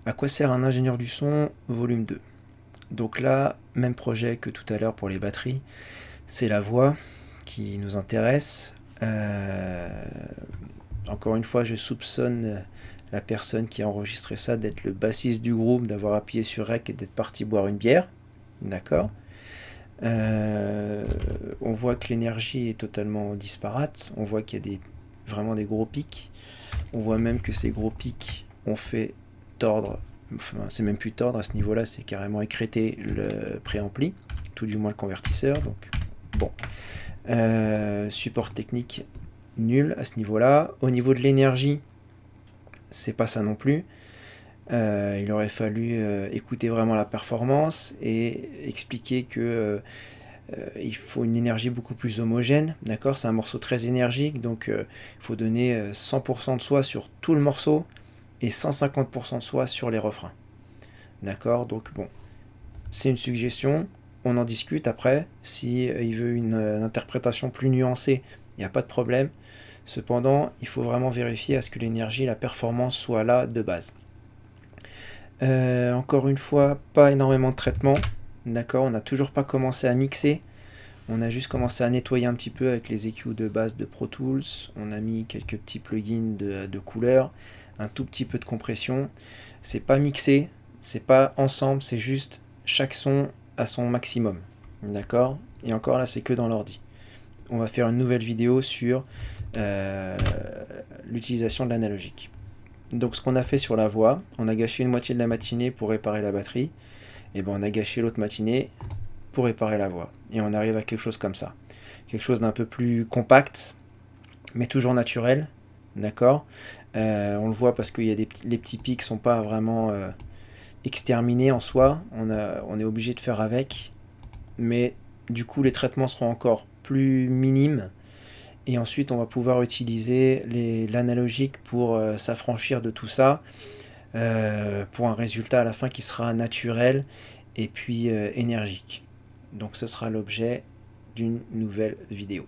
À quoi sert un ingénieur du son, volume 2. Donc là, même projet que tout à l'heure pour les batteries, c'est la voix qui nous intéresse. Encore une fois, je soupçonne la personne qui a enregistré ça d'être le bassiste du groupe, d'avoir appuyé sur REC et d'être parti boire une bière. D'accord. On voit que l'énergie est totalement disparate. On voit qu'il y a vraiment des gros pics. On voit même que ces gros pics ont fait tordre, enfin, c'est même plus tordre à ce niveau-là, c'est carrément écréter le préampli, tout du moins le convertisseur. Donc bon, support technique nul à ce niveau-là. Au niveau de l'énergie, c'est pas ça non plus. Il aurait fallu écouter vraiment la performance et expliquer que il faut une énergie beaucoup plus homogène, d'accord. C'est un morceau très énergique, donc il faut donner 100% de soi sur tout le morceau et 150% de soi sur les refrains, d'accord. Donc bon, c'est une suggestion, on en discute après. Si il veut une interprétation plus nuancée, il n'y a pas de problème. Cependant, il faut vraiment vérifier à ce que l'énergie, la performance soit là de base. Encore une fois, pas énormément de traitement, d'accord. On n'a toujours pas commencé à mixer. On a juste commencé à nettoyer un petit peu avec les EQ de base de Pro Tools. On a mis quelques petits plugins de couleurs, un tout petit peu de compression. C'est pas mixé, c'est pas ensemble, c'est juste chaque son à son maximum. D'accord. Et encore là, c'est que dans l'ordi. On va faire une nouvelle vidéo sur euh, l'utilisation de l'analogique. Donc ce qu'on a fait sur la voix, on a gâché une moitié de la matinée pour réparer la batterie. Et ben on a gâché l'autre matinée pour réparer la voix. Et on arrive à quelque chose comme ça. Quelque chose d'un peu plus compact, mais toujours naturel. D'accord. On le voit parce que les petits pics sont pas vraiment exterminés en soi. On est obligé de faire avec. Mais du coup, les traitements seront encore plus minimes. Et ensuite, on va pouvoir utiliser l'analogique pour s'affranchir de tout ça. Pour un résultat à la fin qui sera naturel et puis énergique. Donc ce sera l'objet d'une nouvelle vidéo.